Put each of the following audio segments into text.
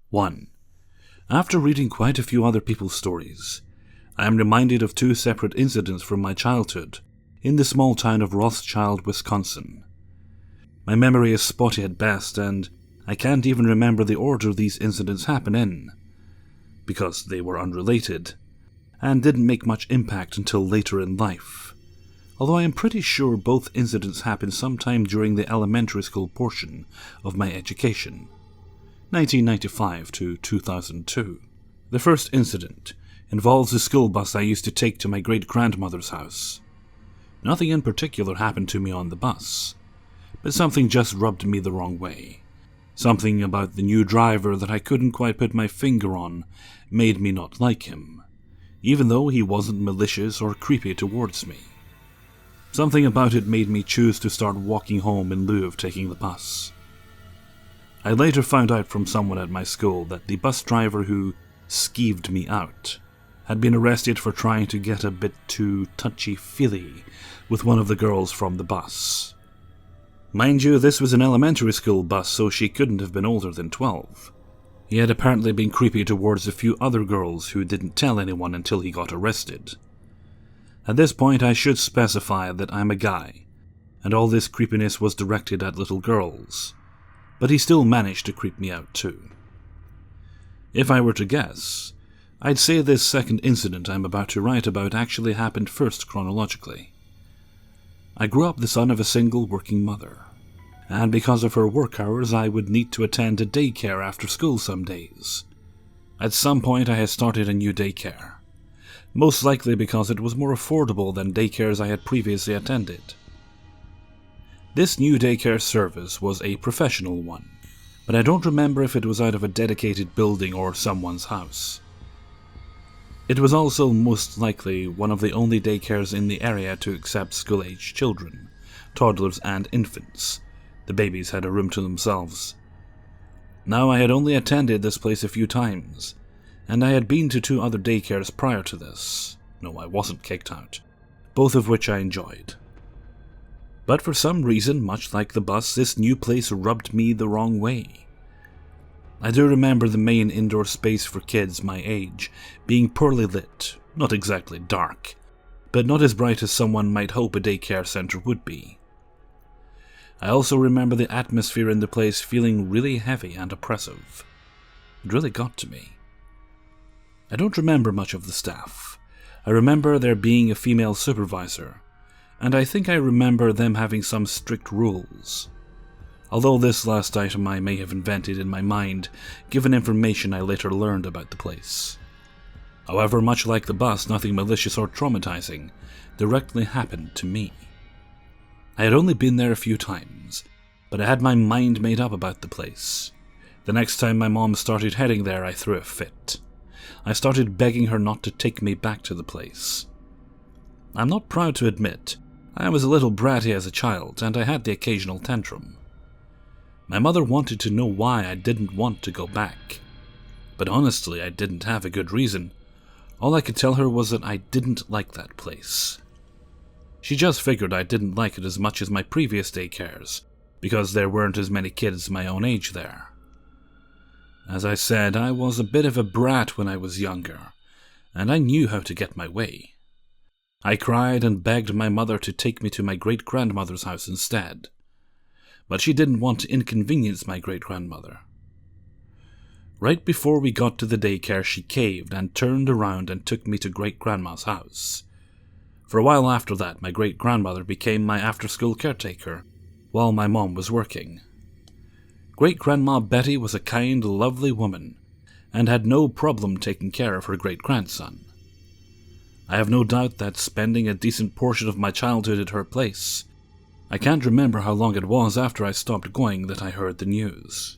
1. After reading quite a few other people's stories, I am reminded of two separate incidents from my childhood in the small town of Rothschild, Wisconsin. My memory is spotty at best, and I can't even remember the order these incidents happen in, because they were unrelated, and didn't make much impact until later in life, although I am pretty sure both incidents happened sometime during the elementary school portion of my education, 1995 to 2002. The first incident involves the school bus I used to take to my great-grandmother's house. Nothing in particular happened to me on the bus, but something just rubbed me the wrong way. Something about the new driver that I couldn't quite put my finger on made me not like him, even though he wasn't malicious or creepy towards me. Something about it made me choose to start walking home in lieu of taking the bus. I later found out from someone at my school that the bus driver who skeeved me out had been arrested for trying to get a bit too touchy-feely with one of the girls from the bus. Mind you, this was an elementary school bus, so she couldn't have been older than 12. He had apparently been creepy towards a few other girls who didn't tell anyone until he got arrested. At this point, I should specify that I'm a guy, and all this creepiness was directed at little girls, but he still managed to creep me out too. If I were to guess, I'd say this second incident I'm about to write about actually happened first chronologically. I grew up the son of a single working mother, and because of her work hours I would need to attend a daycare after school some days. At some point I had started a new daycare, most likely because it was more affordable than daycares I had previously attended. This new daycare service was a professional one, but I don't remember if it was out of a dedicated building or someone's house. It was also most likely one of the only daycares in the area to accept school-aged children, toddlers and infants. The babies had a room to themselves. Now, I had only attended this place a few times, and I had been to 2 other daycares prior to this. No, I wasn't kicked out, both of which I enjoyed. But for some reason, much like the bus, this new place rubbed me the wrong way. I do remember the main indoor space for kids my age being poorly lit, not exactly dark, but not as bright as someone might hope a daycare center would be. I also remember the atmosphere in the place feeling really heavy and oppressive. It really got to me. I don't remember much of the staff. I remember there being a female supervisor, and I think I remember them having some strict rules. Although this last item I may have invented in my mind, given information I later learned about the place. However, much like the bus, nothing malicious or traumatizing directly happened to me. I had only been there a few times, but I had my mind made up about the place. The next time my mom started heading there, I threw a fit. I started begging her not to take me back to the place. I'm not proud to admit, I was a little bratty as a child, and I had the occasional tantrum. My mother wanted to know why I didn't want to go back, but honestly I didn't have a good reason. All I could tell her was that I didn't like that place. She just figured I didn't like it as much as my previous daycares, because there weren't as many kids my own age there. As I said, I was a bit of a brat when I was younger, and I knew how to get my way. I cried and begged my mother to take me to my great-grandmother's house instead, but she didn't want to inconvenience my great-grandmother. Right before we got to the daycare, she caved and turned around and took me to great-grandma's house. For a while after that, my great-grandmother became my after-school caretaker, while my mom was working. Great-grandma Betty was a kind, lovely woman, and had no problem taking care of her great-grandson. I have no doubt that spending a decent portion of my childhood at her place, I can't remember how long it was after I stopped going that I heard the news.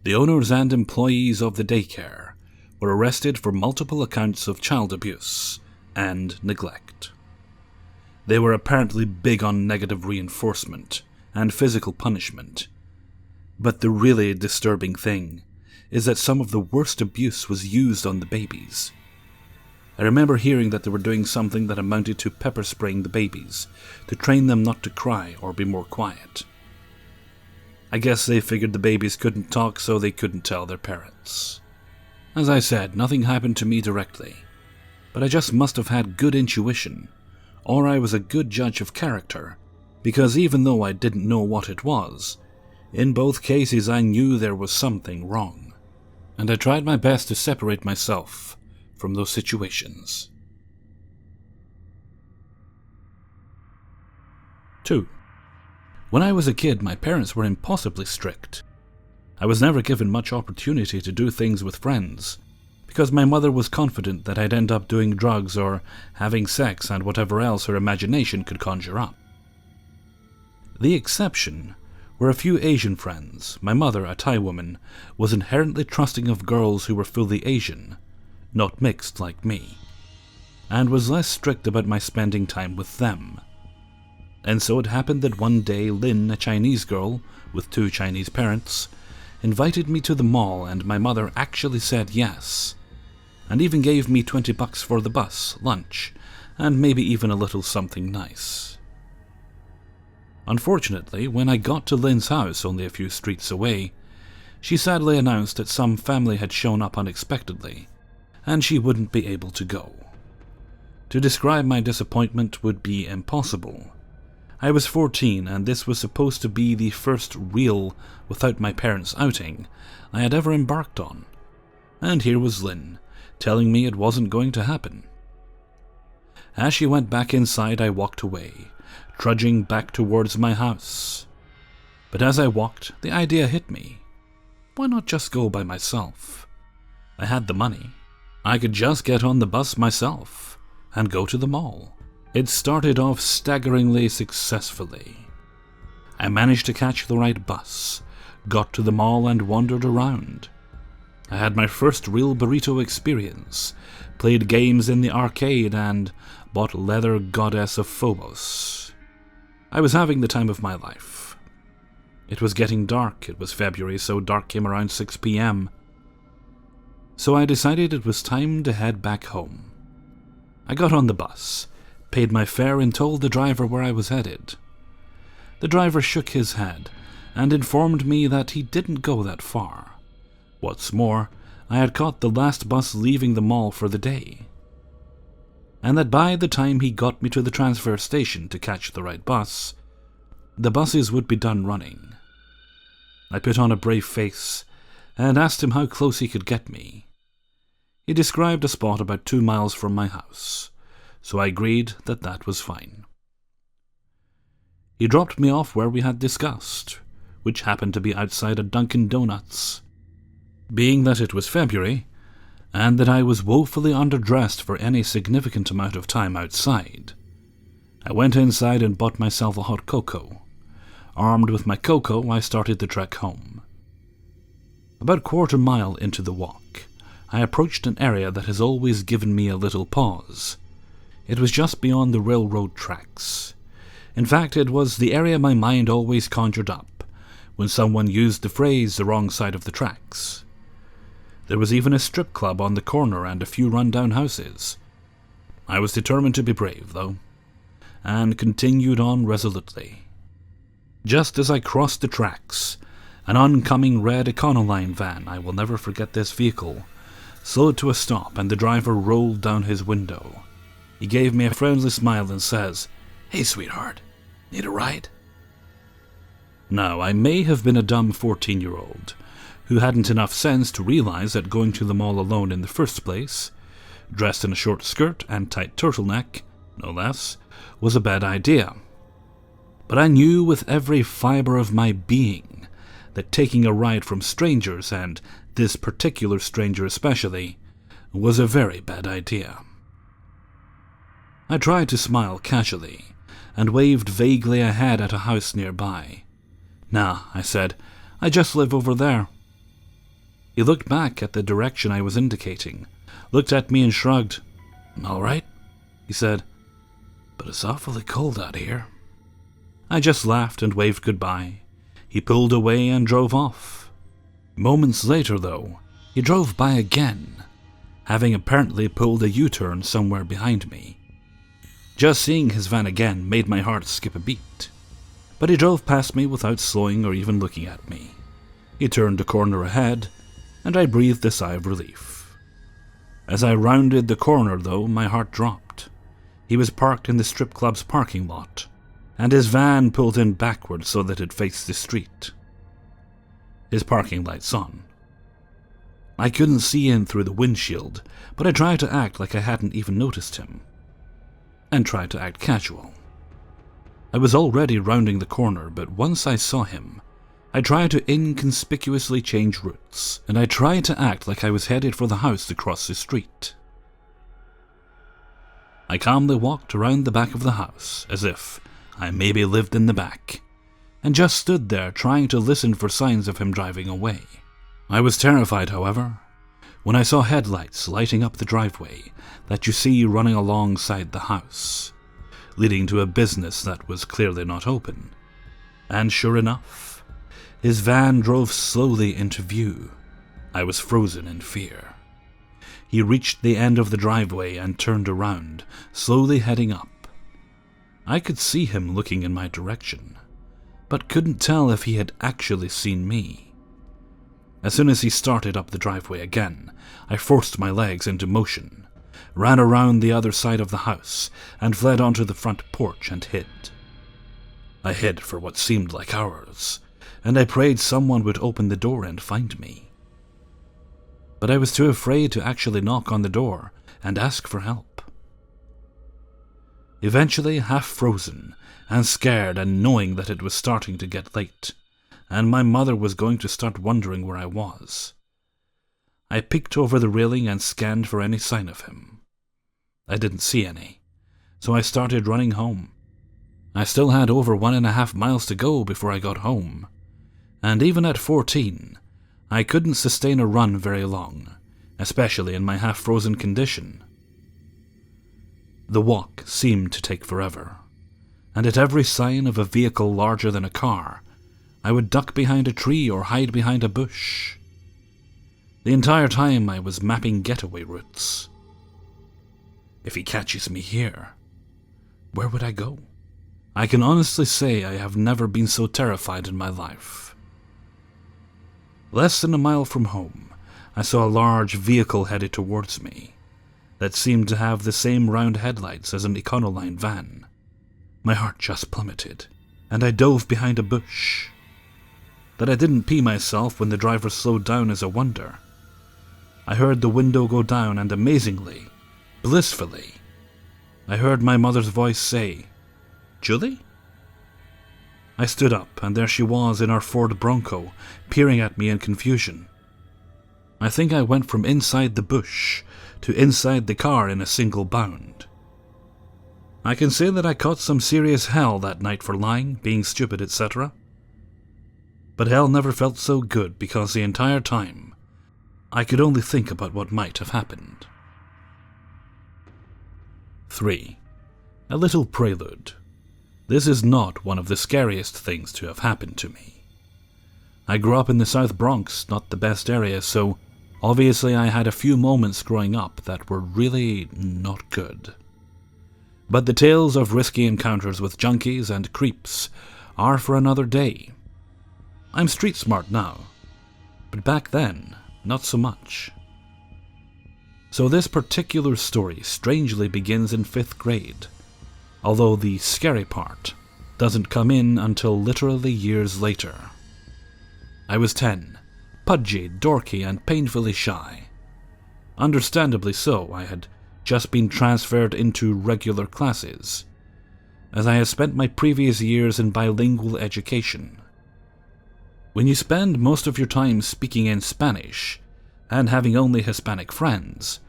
The owners and employees of the daycare were arrested for multiple accounts of child abuse and neglect. They were apparently big on negative reinforcement and physical punishment, but the really disturbing thing is that some of the worst abuse was used on the babies. I remember hearing that they were doing something that amounted to pepper spraying the babies to train them not to cry or be more quiet. I guess they figured the babies couldn't talk, so they couldn't tell their parents. As I said, nothing happened to me directly, but I just must have had good intuition, or I was a good judge of character, because even though I didn't know what it was, in both cases I knew there was something wrong, and I tried my best to separate myself from those situations. 2. When I was a kid, my parents were impossibly strict. I was never given much opportunity to do things with friends, because my mother was confident that I'd end up doing drugs or having sex and whatever else her imagination could conjure up. The exception were a few Asian friends. My mother, a Thai woman, was inherently trusting of girls who were fully Asian, not mixed like me, and was less strict about my spending time with them. And so it happened that one day Lynn, a Chinese girl with 2 Chinese parents, invited me to the mall, and my mother actually said yes, and even gave me $20 for the bus, lunch, and maybe even a little something nice. Unfortunately, when I got to Lynn's house, only a few streets away, she sadly announced that some family had shown up unexpectedly, and she wouldn't be able to go. To describe my disappointment would be impossible. I was 14, and this was supposed to be the first real, without my parents' outing, I had ever embarked on. And here was Lynn, telling me it wasn't going to happen. As she went back inside, I walked away, trudging back towards my house. But as I walked, the idea hit me. Why not just go by myself? I had the money. I could just get on the bus myself and go to the mall. It started off staggeringly successfully. I managed to catch the right bus, got to the mall and wandered around. I had my first real burrito experience, played games in the arcade, and bought leather goddess of Phobos. I was having the time of my life. It was getting dark. It was February, so dark came around 6 p.m. So I decided it was time to head back home. I got on the bus, paid my fare, and told the driver where I was headed. The driver shook his head and informed me that he didn't go that far. What's more, I had caught the last bus leaving the mall for the day, and that by the time he got me to the transfer station to catch the right bus, the buses would be done running. I put on a brave face and asked him how close he could get me. He described a spot about 2 miles from my house, so I agreed that that was fine. He dropped me off where we had discussed, which happened to be outside a Dunkin' Donuts. Being that it was February, and that I was woefully underdressed for any significant amount of time outside, I went inside and bought myself a hot cocoa. Armed with my cocoa, I started the trek home. About 1/4 mile into the walk, I approached an area that has always given me a little pause. It was just beyond the railroad tracks. In fact, it was the area my mind always conjured up when someone used the phrase "the wrong side of the tracks." There was even a strip club on the corner and a few run-down houses. I was determined to be brave, though, and continued on resolutely. Just as I crossed the tracks, an oncoming red Econoline van, I will never forget this vehicle, slowed to a stop, and the driver rolled down his window. He gave me a friendly smile and says, "Hey, sweetheart, need a ride?" Now, I may have been a dumb 14-year-old who hadn't enough sense to realize that going to the mall alone in the first place, dressed in a short skirt and tight turtleneck, no less, was a bad idea. But I knew with every fiber of my being that taking a ride from strangers, and this particular stranger especially, was a very bad idea. I tried to smile casually and waved vaguely ahead at a house nearby. "Nah," I said, "I just live over there." He looked back at the direction I was indicating, looked at me and shrugged. "All right," he said, "but it's awfully cold out here." I just laughed and waved goodbye. He pulled away and drove off. Moments later, though, he drove by again, having apparently pulled a U-turn somewhere behind me. Just seeing his van again made my heart skip a beat. but he drove past me without slowing or even looking at me. He turned the corner ahead, and I breathed a sigh of relief. As I rounded the corner, though, my heart dropped. He was parked in the strip club's parking lot, and his van pulled in backward so that it faced the street. His parking lights on. I couldn't see in through the windshield, but I tried to act like I hadn't even noticed him, and tried to act casual. I was already rounding the corner, but once I saw him, I tried to inconspicuously change routes, and I tried to act like I was headed for the house across the street. I calmly walked around the back of the house, as if I maybe lived in the back, and just stood there trying to listen for signs of him driving away. I was terrified, however, when I saw headlights lighting up the driveway that you see running alongside the house, leading to a business that was clearly not open. And sure enough, his van drove slowly into view. I was frozen in fear. He reached the end of the driveway and turned around, slowly heading up. I could see him looking in my direction, but couldn't tell if he had actually seen me. As soon as he started up the driveway again, I forced my legs into motion, ran around the other side of the house, and fled onto the front porch and hid. I hid for what seemed like hours, and I prayed someone would open the door and find me. But I was too afraid to actually knock on the door and ask for help. Eventually, half frozen and scared and knowing that it was starting to get late, and my mother was going to start wondering where I was, I peeked over the railing and scanned for any sign of him. I didn't see any, so I started running home. I still had over 1.5 miles to go before I got home, and even at 14, I couldn't sustain a run very long, especially in my half-frozen condition. The walk seemed to take forever, and at every sign of a vehicle larger than a car, I would duck behind a tree or hide behind a bush. The entire time I was mapping getaway routes. If he catches me here, where would I go? I can honestly say I have never been so terrified in my life. Less than a mile from home, I saw a large vehicle headed towards me that seemed to have the same round headlights as an Econoline van. My heart just plummeted, and I dove behind a bush. That I didn't pee myself when the driver slowed down is a wonder. I heard the window go down and amazingly, blissfully, I heard my mother's voice say, "Julie?" I stood up, and there she was in our Ford Bronco, peering at me in confusion. I think I went from inside the bush to inside the car in a single bound. I can say that I caught some serious hell that night for lying, being stupid, etc. But hell never felt so good because the entire time, I could only think about what might have happened. 3. A little prelude. This is not one of the scariest things to have happened to me. I grew up in the South Bronx, not the best area, so obviously I had a few moments growing up that were really not good. But the tales of risky encounters with junkies and creeps are for another day. I'm street smart now, but back then, not so much. So this particular story strangely begins in 5th grade, although the scary part doesn't come in until literally years later. I was 10, pudgy, dorky, and painfully shy. Understandably so, I had just been transferred into regular classes, as I had spent my previous years in bilingual education. When you spend most of your time speaking in Spanish, and having only Hispanic friends,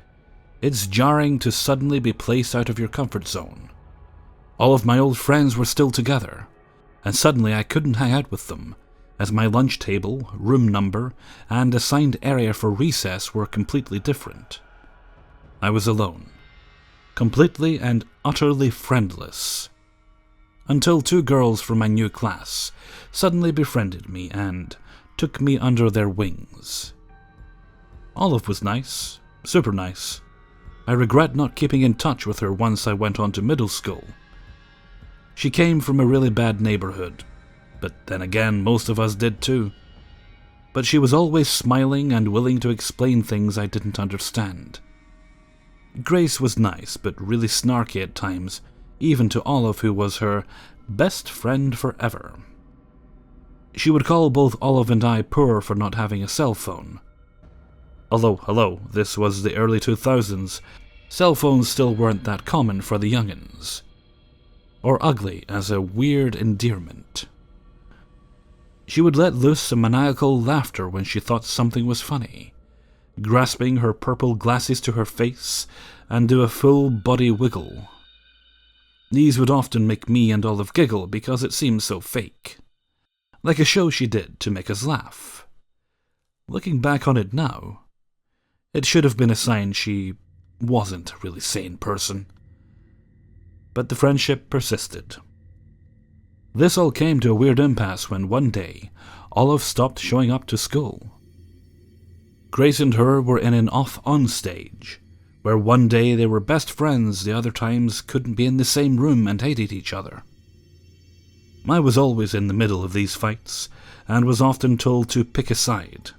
it's jarring to suddenly be placed out of your comfort zone. All of my old friends were still together, and suddenly I couldn't hang out with them, as my lunch table, room number, and assigned area for recess were completely different. I was alone, completely and utterly friendless, until 2 girls from my new class suddenly befriended me and took me under their wings. Olive was nice, super nice. I regret not keeping in touch with her once I went on to middle school. She came from a really bad neighborhood, but then again, most of us did too. But she was always smiling and willing to explain things I didn't understand. Grace was nice, but really snarky at times, even to Olive, who was her best friend forever. She would call both Olive and I poor for not having a cell phone. Although, hello, this was the early 2000s, cell phones still weren't that common for the young'uns. Or ugly as a weird endearment. She would let loose a maniacal laughter when she thought something was funny, grasping her purple glasses to her face and do a full body wiggle. These would often make me and Olive giggle because it seemed so fake. Like a show she did to make us laugh. Looking back on it now, it should have been a sign she wasn't a really sane person. But the friendship persisted. This all came to a weird impasse when one day, Olive stopped showing up to school. Grace and her were in an off-on stage, where one day they were best friends, the other times couldn't be in the same room and hated each other. I was always in the middle of these fights, and was often told to pick a side.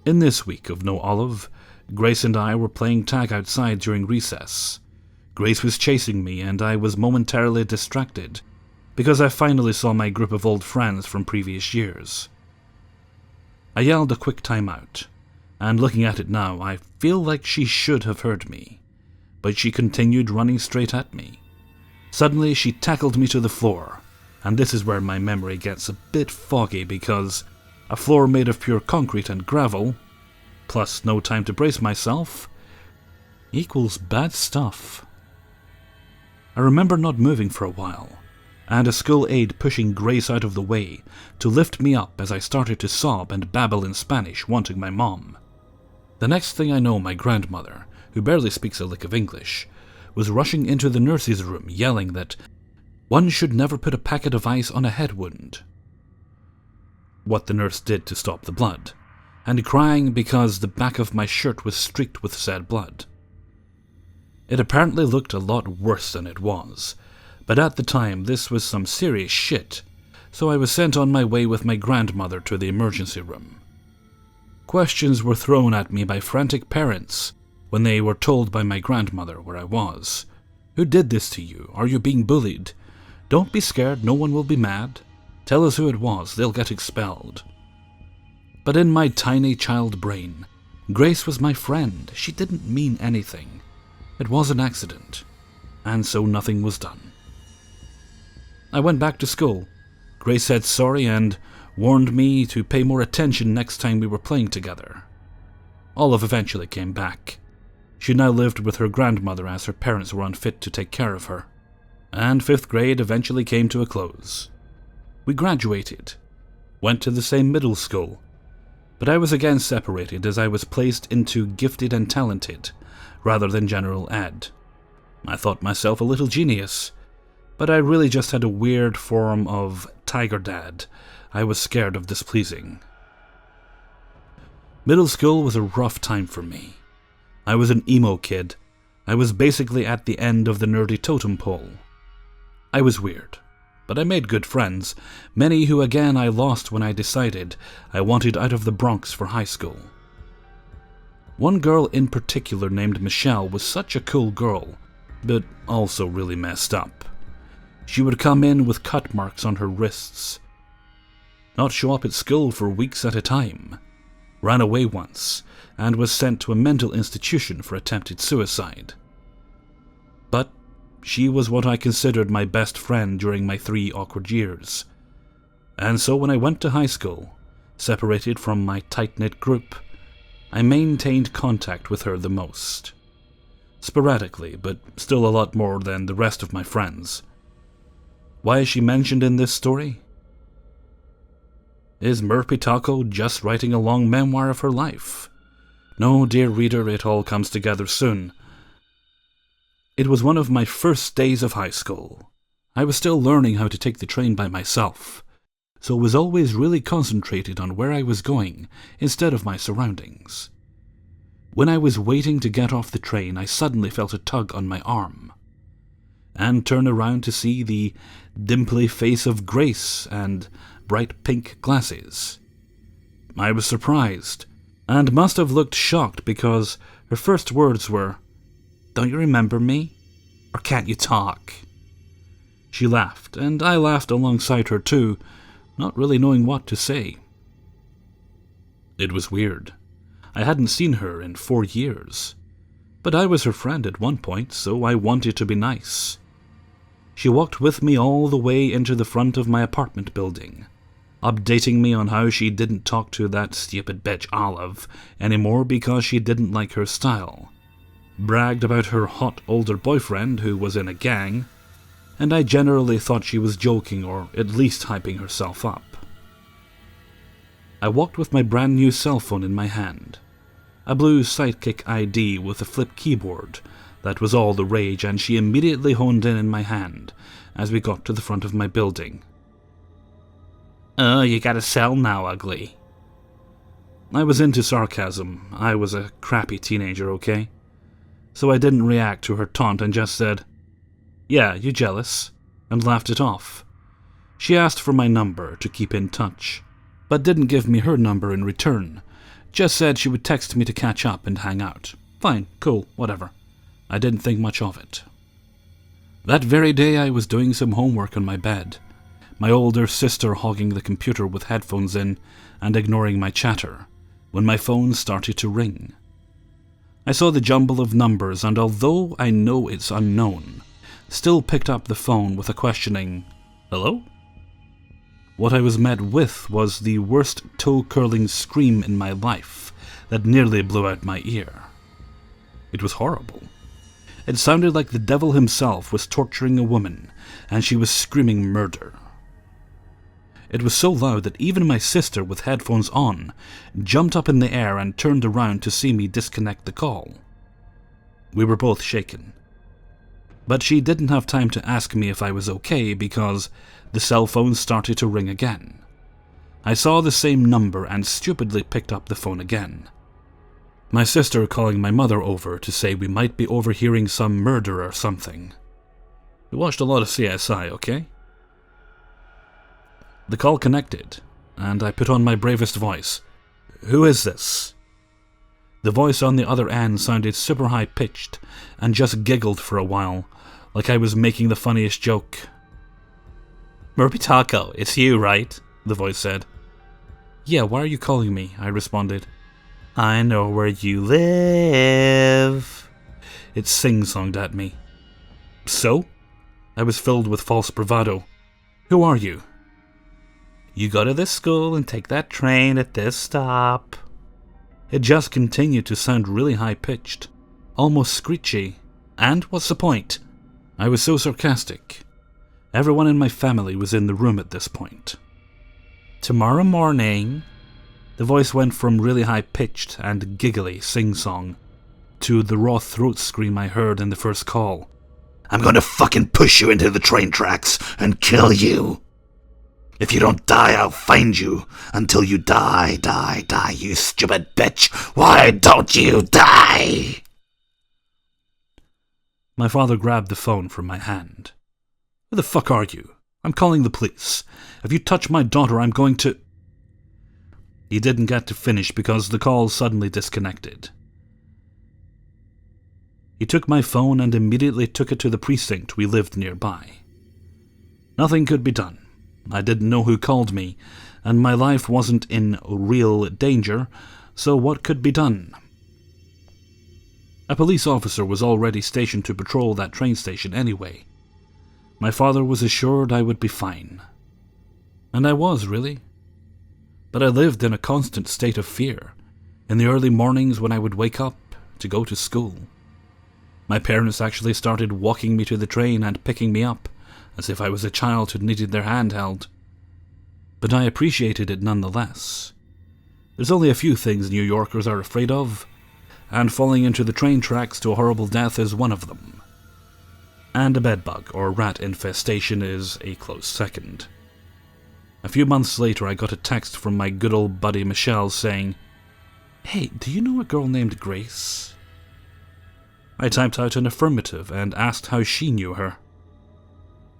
In this week of no Olive, Grace and I were playing tag outside during recess. Grace was chasing me, and I was momentarily distracted, because I finally saw my group of old friends from previous years. I yelled a quick timeout, and looking at it now, I feel like she should have heard me, but she continued running straight at me. Suddenly, she tackled me to the floor, and this is where my memory gets a bit foggy because a floor made of pure concrete and gravel, plus no time to brace myself, equals bad stuff. I remember not moving for a while, and a school aide pushing Grace out of the way to lift me up as I started to sob and babble in Spanish, wanting my mom. The next thing I know, my grandmother, who barely speaks a lick of English, was rushing into the nurse's room yelling that one should never put a packet of ice on a head wound. What the nurse did to stop the blood, and crying because the back of my shirt was streaked with said blood. It apparently looked a lot worse than it was, but at the time this was some serious shit, so I was sent on my way with my grandmother to the emergency room. Questions were thrown at me by frantic parents when they were told by my grandmother where I was. Who did this to you? Are you being bullied? Don't be scared, no one will be mad. Tell us who it was, they'll get expelled. But in my tiny child brain, Grace was my friend. She didn't mean anything. It was an accident, and so nothing was done. I went back to school. Grace said sorry and warned me to pay more attention next time we were playing together. Olive eventually came back. She now lived with her grandmother as her parents were unfit to take care of her. And 5th grade eventually came to a close. We graduated, went to the same middle school, but I was again separated as I was placed into gifted and talented, rather than general ed. I thought myself a little genius, but I really just had a weird form of tiger dad I was scared of displeasing. Middle school was a rough time for me. I was an emo kid. I was basically at the end of the nerdy totem pole. I was weird, but I made good friends, many who again I lost when I decided I wanted out of the Bronx for high school. One girl in particular named Michelle was such a cool girl, but also really messed up. She would come in with cut marks on her wrists, not show up at school for weeks at a time, ran away once, and was sent to a mental institution for attempted suicide. But she was what I considered my best friend during my 3 awkward years. And so when I went to high school, separated from my tight-knit group, I maintained contact with her the most. Sporadically, but still a lot more than the rest of my friends. Why is she mentioned in this story? Is Murphy Taco just writing a long memoir of her life? No, dear reader, it all comes together soon. It was one of my first days of high school. I was still learning how to take the train by myself, so was always really concentrated on where I was going instead of my surroundings. When I was waiting to get off the train, I suddenly felt a tug on my arm. and turned around to see the dimply face of Grace and bright pink glasses. I was surprised, and must have looked shocked because her first words were, "Don't you remember me? Or can't you talk?" She laughed, and I laughed alongside her too, not really knowing what to say. It was weird. I hadn't seen her in 4 years, but I was her friend at one point, so I wanted to be nice. She walked with me all the way into the front of my apartment building, updating me on how she didn't talk to that stupid bitch Olive anymore because she didn't like her style, bragged about her hot older boyfriend who was in a gang, and I generally thought she was joking or at least hyping herself up. I walked with my brand new cell phone in my hand, a blue Sidekick ID with a flip keyboard. That was all the rage, and she immediately honed in my hand as we got to the front of my building. "Oh, you got a cell now, ugly." I was into sarcasm. I was a crappy teenager, okay? So I didn't react to her taunt and just said, "Yeah, you jealous?" and laughed it off. She asked for my number to keep in touch, but didn't give me her number in return. Just said she would text me to catch up and hang out. Fine, cool, whatever. I didn't think much of it. That very day I was doing some homework on my bed, my older sister hogging the computer with headphones in and ignoring my chatter, when my phone started to ring. I saw the jumble of numbers, and although I know it's unknown, still picked up the phone with a questioning, "Hello?" What I was met with was the worst toe-curling scream in my life that nearly blew out my ear. It was horrible. It sounded like the devil himself was torturing a woman, and she was screaming murder. It was so loud that even my sister, with headphones on, jumped up in the air and turned around to see me disconnect the call. We were both shaken. But she didn't have time to ask me if I was okay because the cell phone started to ring again. I saw the same number and stupidly picked up the phone again. My sister calling my mother over to say we might be overhearing some murder or something. We watched a lot of CSI, okay? The call connected, and I put on my bravest voice. "Who is this?" The voice on the other end sounded super high-pitched and just giggled for a while, like I was making the funniest joke. "Murphy Taco, it's you, right?" the voice said. "Yeah, why are you calling me?" I responded. "I know where you live." It sing-songed at me. "So?" I was filled with false bravado. "Who are you?" "You go to this school and take that train at this stop." It just continued to sound really high-pitched, almost screechy. And what's the point? I was so sarcastic. Everyone in my family was in the room at this point. "Tomorrow morning," the voice went from really high-pitched and giggly sing-song to the raw throat scream I heard in the first call. "I'm gonna fucking push you into the train tracks and kill you. If you don't die, I'll find you until you die, you stupid bitch. Why don't you die?" My father grabbed the phone from my hand. "Who the fuck are you? I'm calling the police. If you touch my daughter, I'm going to..." He didn't get to finish because the call suddenly disconnected. He took my phone and immediately took it to the precinct we lived nearby. Nothing could be done. I didn't know who called me, and my life wasn't in real danger, so what could be done? A police officer was already stationed to patrol that train station anyway. My father was assured I would be fine. And I was, really. But I lived in a constant state of fear, in the early mornings when I would wake up to go to school. My parents actually started walking me to the train and picking me up, as if I was a child who needed their hand held. But I appreciated it nonetheless. There's only a few things New Yorkers are afraid of, and falling into the train tracks to a horrible death is one of them. And a bedbug or rat infestation is a close second. A few months later I got a text from my good old buddy Michelle saying, "Hey, do you know a girl named Grace?" I typed out an affirmative and asked how she knew her.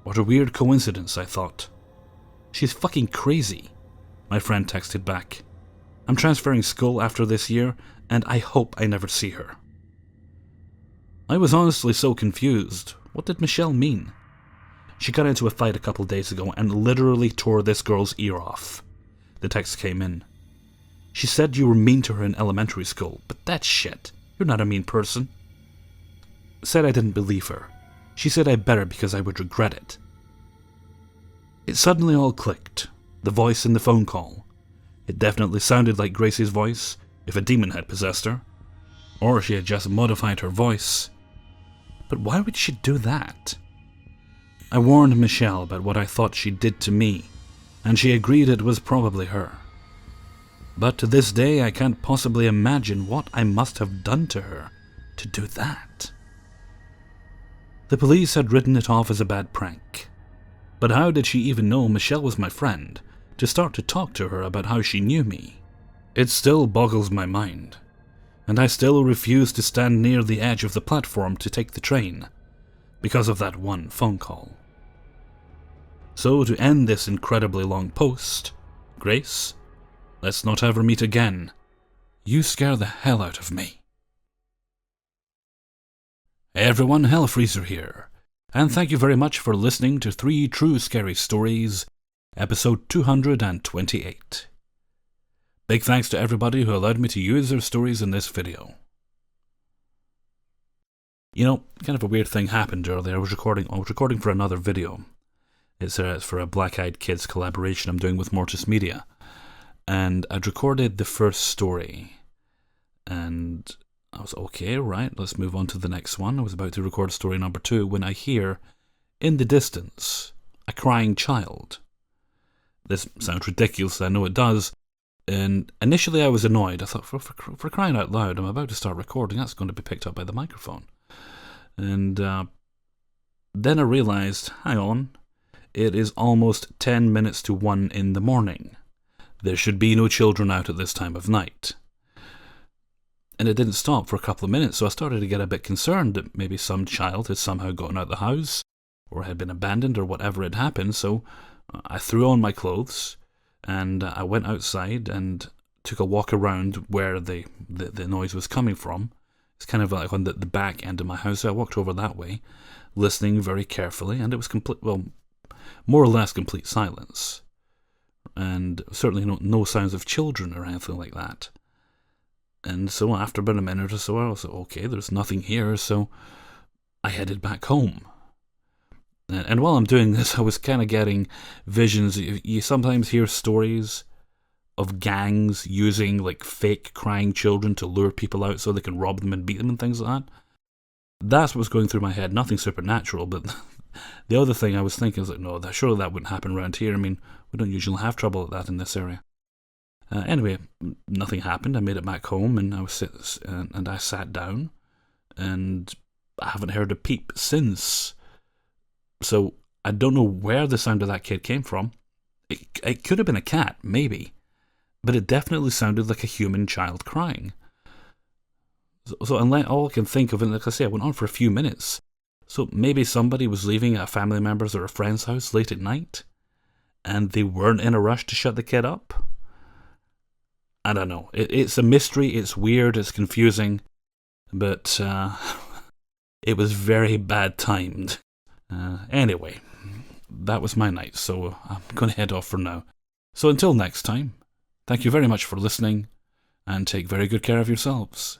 What a weird coincidence, I thought. She's fucking crazy, my friend texted back. I'm transferring school after this year, and I hope I never see her. I was honestly so confused. What did Michelle mean? She got into a fight a couple days ago and literally tore this girl's ear off. The text came in. She said you were mean to her in elementary school, but that's shit. You're not a mean person. Said I didn't believe her. She said I better because I would regret it. It suddenly all clicked. The voice in the phone call. It definitely sounded like Gracie's voice, if a demon had possessed her. Or she had just modified her voice. But why would she do that? I warned Michelle about what I thought she did to me, and she agreed it was probably her. But to this day I can't possibly imagine what I must have done to her to do that. The police had written it off as a bad prank. But how did she even know Michelle was my friend to start to talk to her about how she knew me? It still boggles my mind. And I still refuse to stand near the edge of the platform to take the train, because of that one phone call. So to end this incredibly long post, Grace, let's not ever meet again. You scare the hell out of me. Hey everyone, Hellfreezer here, and thank you very much for listening to 3 True Scary Stories, episode 228. Big thanks to everybody who allowed me to use their stories in this video. You know, kind of a weird thing happened earlier. I was recording for another video. It's for a Black Eyed Kids collaboration I'm doing with Mortis Media. And I'd recorded the first story. And I was okay, right, let's move on to the next one. I was about to record story number 2 when I hear, in the distance, a crying child. This sounds ridiculous, I know it does. And initially I was annoyed. I thought, for crying out loud, I'm about to start recording, that's going to be picked up by the microphone. And then I realised, hang on, it is almost 10 minutes to 1 in the morning. There should be no children out at this time of night. And it didn't stop for a couple of minutes, so I started to get a bit concerned that maybe some child had somehow gotten out of the house, or had been abandoned, or whatever had happened, so I threw on my clothes, and I went outside and took a walk around where the noise was coming from. It's kind of like on the back end of my house, so I walked over that way, listening very carefully, and it was more or less complete silence. And certainly no sounds of children or anything like that. And so after about a minute or so, I was like, okay, there's nothing here, so I headed back home. And while I'm doing this, I was kind of getting visions. You sometimes hear stories of gangs using like fake crying children to lure people out so they can rob them and beat them and things like that. That's what was going through my head. Nothing supernatural, but the other thing I was thinking is like, no, surely that wouldn't happen around here. I mean, we don't usually have trouble like that in this area. Anyway, nothing happened. I made it back home, and I sat down, and I haven't heard a peep since. So I don't know where the sound of that kid came from. It could have been a cat, maybe, but it definitely sounded like a human child crying. So unless all I can think of, and like I say, I went on for a few minutes. So maybe somebody was leaving a family member's or a friend's house late at night, and they weren't in a rush to shut the kid up. I don't know. It's a mystery. It's weird. It's confusing, but it was very bad timed. Anyway, that was my night, so I'm going to head off for now. So until next time, thank you very much for listening, and take very good care of yourselves.